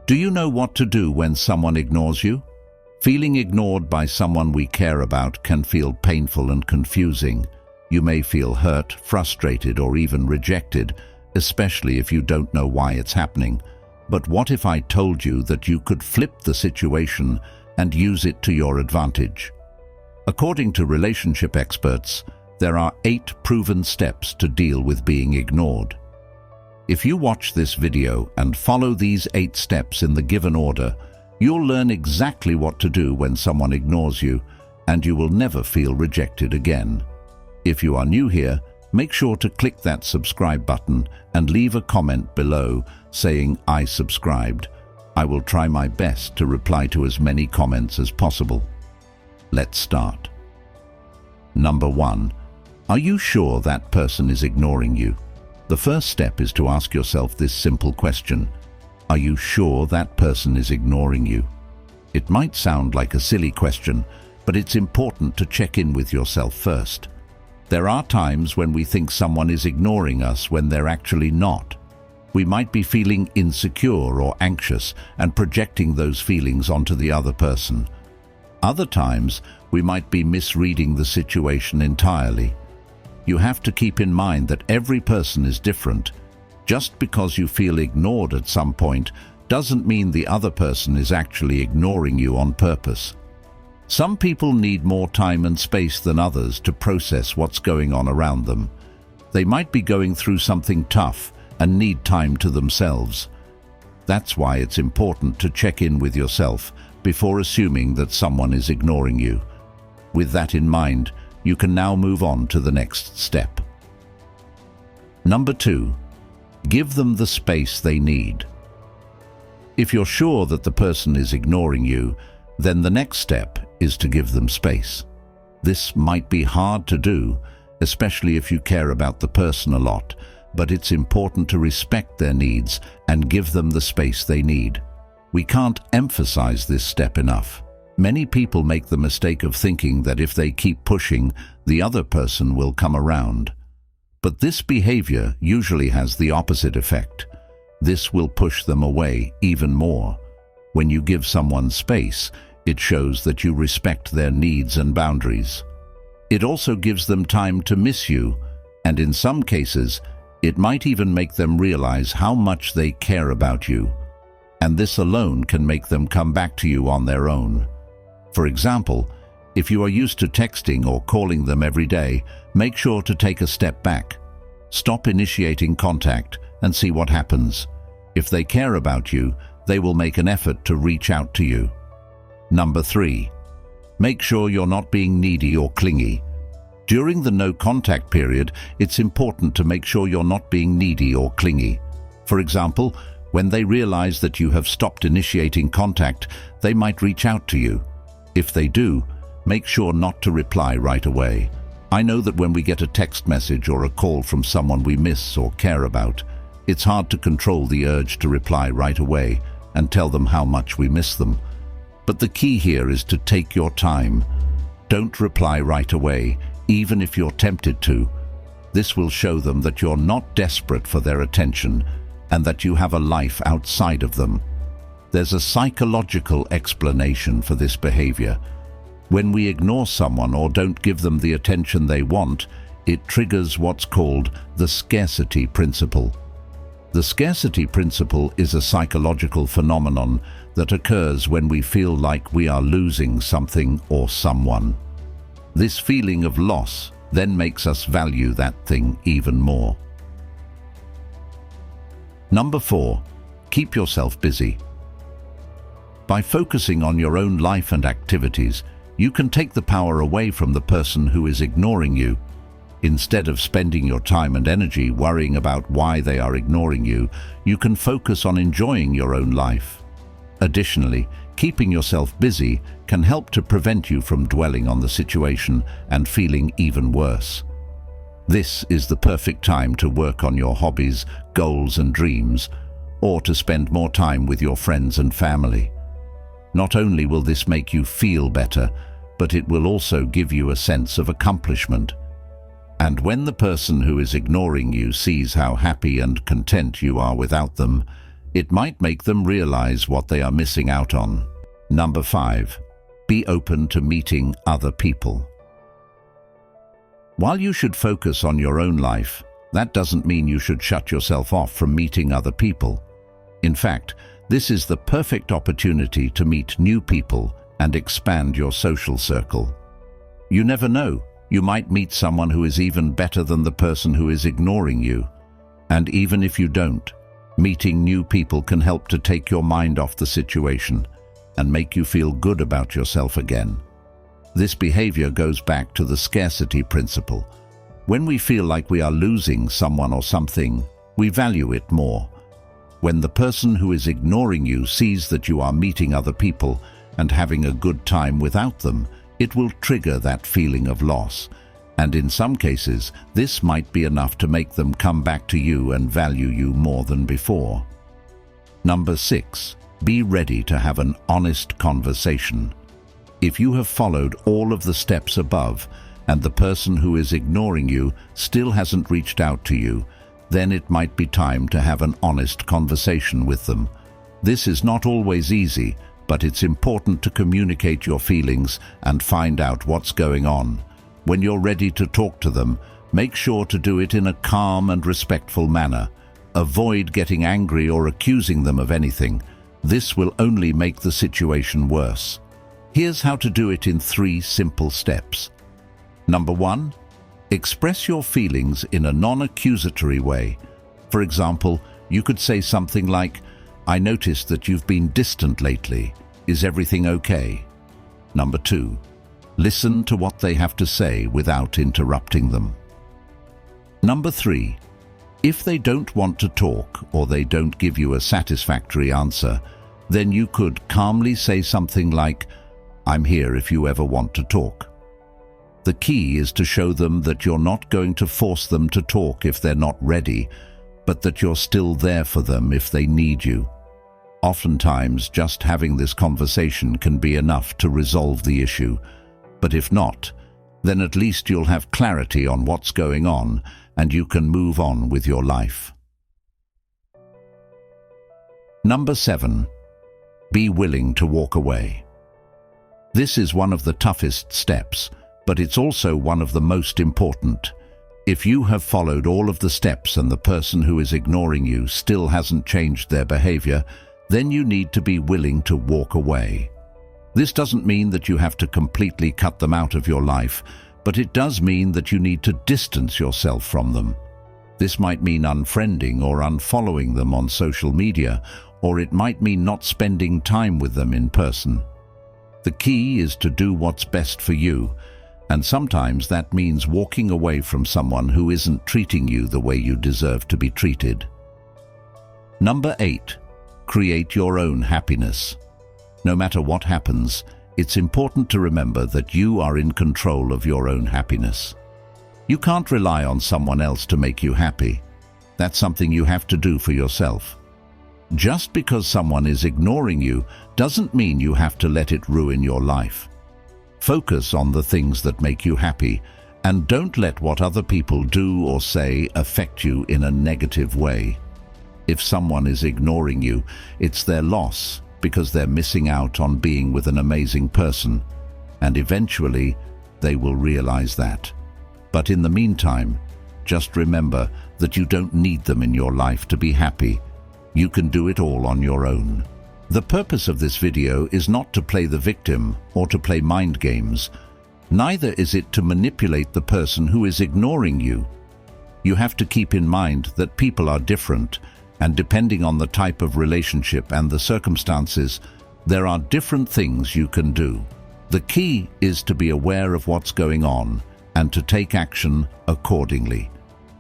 Do you know what to do when someone ignores you? Feeling ignored by someone we care about can feel painful and confusing. You may feel hurt, frustrated, or even rejected, especially if you don't know why it's happening. But what if I told you that you could flip the situation and use it to your advantage? According to relationship experts, there are 8 proven steps to deal with being ignored. If you watch this video and follow these 8 steps in the given order, you'll learn exactly what to do when someone ignores you, and you will never feel rejected again. If you are new here, make sure to click that subscribe button and leave a comment below saying "I subscribed." I will try my best to reply to as many comments as possible. Let's start. Number 1. Are you sure that person is ignoring you? The first step is to ask yourself this simple question: are you sure that person is ignoring you? It might sound like a silly question, but it's important to check in with yourself first. There are times when we think someone is ignoring us when they're actually not. We might be feeling insecure or anxious and projecting those feelings onto the other person. Other times, we might be misreading the situation entirely. You have to keep in mind that every person is different. Just because you feel ignored at some point doesn't mean the other person is actually ignoring you on purpose. Some people need more time and space than others to process what's going on around them. They might be going through something tough and need time to themselves. That's why it's important to check in with yourself before assuming that someone is ignoring you. With that in mind, you can now move on to the next step. Number 2. Give them the space they need. If you're sure that the person is ignoring you, then the next step is to give them space. This might be hard to do, especially if you care about the person a lot, but it's important to respect their needs and give them the space they need. We can't emphasize this step enough. Many people make the mistake of thinking that if they keep pushing, the other person will come around. But this behavior usually has the opposite effect. This will push them away even more. When you give someone space, it shows that you respect their needs and boundaries. It also gives them time to miss you, and in some cases, it might even make them realize how much they care about you. And this alone can make them come back to you on their own. For example, if you are used to texting or calling them every day, make sure to take a step back. Stop initiating contact and see what happens. If they care about you, they will make an effort to reach out to you. Number 3. Make sure you're not being needy or clingy. During the no contact period, it's important to make sure you're not being needy or clingy. For example, when they realize that you have stopped initiating contact, they might reach out to you. If they do, make sure not to reply right away. I know that when we get a text message or a call from someone we miss or care about, it's hard to control the urge to reply right away and tell them how much we miss them. But the key here is to take your time. Don't reply right away, even if you're tempted to. This will show them that you're not desperate for their attention and that you have a life outside of them. There's a psychological explanation for this behavior. When we ignore someone or don't give them the attention they want, it triggers what's called the scarcity principle. The scarcity principle is a psychological phenomenon that occurs when we feel like we are losing something or someone. This feeling of loss then makes us value that thing even more. Number 4. Keep yourself busy. By focusing on your own life and activities, you can take the power away from the person who is ignoring you. Instead of spending your time and energy worrying about why they are ignoring you, you can focus on enjoying your own life. Additionally, keeping yourself busy can help to prevent you from dwelling on the situation and feeling even worse. This is the perfect time to work on your hobbies, goals and dreams, or to spend more time with your friends and family. Not only will this make you feel better, but it will also give you a sense of accomplishment. And when the person who is ignoring you sees how happy and content you are without them, It might make them realize what they are missing out on. Number 5. Be open to meeting other people. While you should focus on your own life, that doesn't mean you should shut yourself off from meeting other people. In fact, this is the perfect opportunity to meet new people and expand your social circle. You never know, you might meet someone who is even better than the person who is ignoring you. And even if you don't, meeting new people can help to take your mind off the situation and make you feel good about yourself again. This behavior goes back to the scarcity principle. When we feel like we are losing someone or something, we value it more. When the person who is ignoring you sees that you are meeting other people and having a good time without them, it will trigger that feeling of loss. And in some cases, this might be enough to make them come back to you and value you more than before. Number 6. Be ready to have an honest conversation. If you have followed all of the steps above and the person who is ignoring you still hasn't reached out to you, then it might be time to have an honest conversation with them. This is not always easy, but it's important to communicate your feelings and find out what's going on. When you're ready to talk to them, make sure to do it in a calm and respectful manner. Avoid getting angry or accusing them of anything. This will only make the situation worse. Here's how to do it in 3 simple steps. Number 1. Express your feelings in a non-accusatory way. For example, you could say something like, "I noticed that you've been distant lately. Is everything okay?" Number 2. Listen to what they have to say without interrupting them. Number 3. If they don't want to talk or they don't give you a satisfactory answer, then you could calmly say something like, "I'm here if you ever want to talk." The key is to show them that you're not going to force them to talk if they're not ready, but that you're still there for them if they need you. Oftentimes, just having this conversation can be enough to resolve the issue, but if not, then at least you'll have clarity on what's going on and you can move on with your life. Number 7. Be willing to walk away. This is one of the toughest steps, but it's also one of the most important. If you have followed all of the steps and the person who is ignoring you still hasn't changed their behavior, then you need to be willing to walk away. This doesn't mean that you have to completely cut them out of your life, but it does mean that you need to distance yourself from them. This might mean unfriending or unfollowing them on social media, or it might mean not spending time with them in person. The key is to do what's best for you, and sometimes that means walking away from someone who isn't treating you the way you deserve to be treated. Number 8. Create your own happiness. No matter what happens, it's important to remember that you are in control of your own happiness. You can't rely on someone else to make you happy. That's something you have to do for yourself. Just because someone is ignoring you doesn't mean you have to let it ruin your life. Focus on the things that make you happy, and don't let what other people do or say affect you in a negative way. If someone is ignoring you, it's their loss because they're missing out on being with an amazing person, and eventually they will realize that. But in the meantime, just remember that you don't need them in your life to be happy. You can do it all on your own. The purpose of this video is not to play the victim or to play mind games. Neither is it to manipulate the person who is ignoring you. You have to keep in mind that people are different, and depending on the type of relationship and the circumstances, there are different things you can do. The key is to be aware of what's going on and to take action accordingly.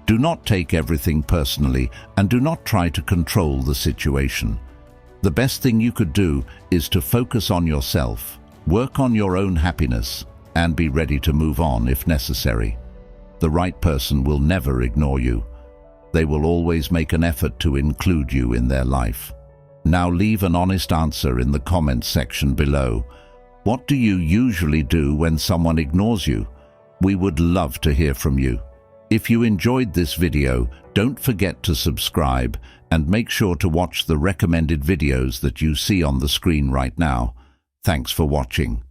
Do not take everything personally and do not try to control the situation. The best thing you could do is to focus on yourself, work on your own happiness, and be ready to move on if necessary. The right person will never ignore you. They will always make an effort to include you in their life. Now leave an honest answer in the comments section below. What do you usually do when someone ignores you? We would love to hear from you. If you enjoyed this video, don't forget to subscribe And make sure to watch the recommended videos that you see on the screen right now. Thanks for watching.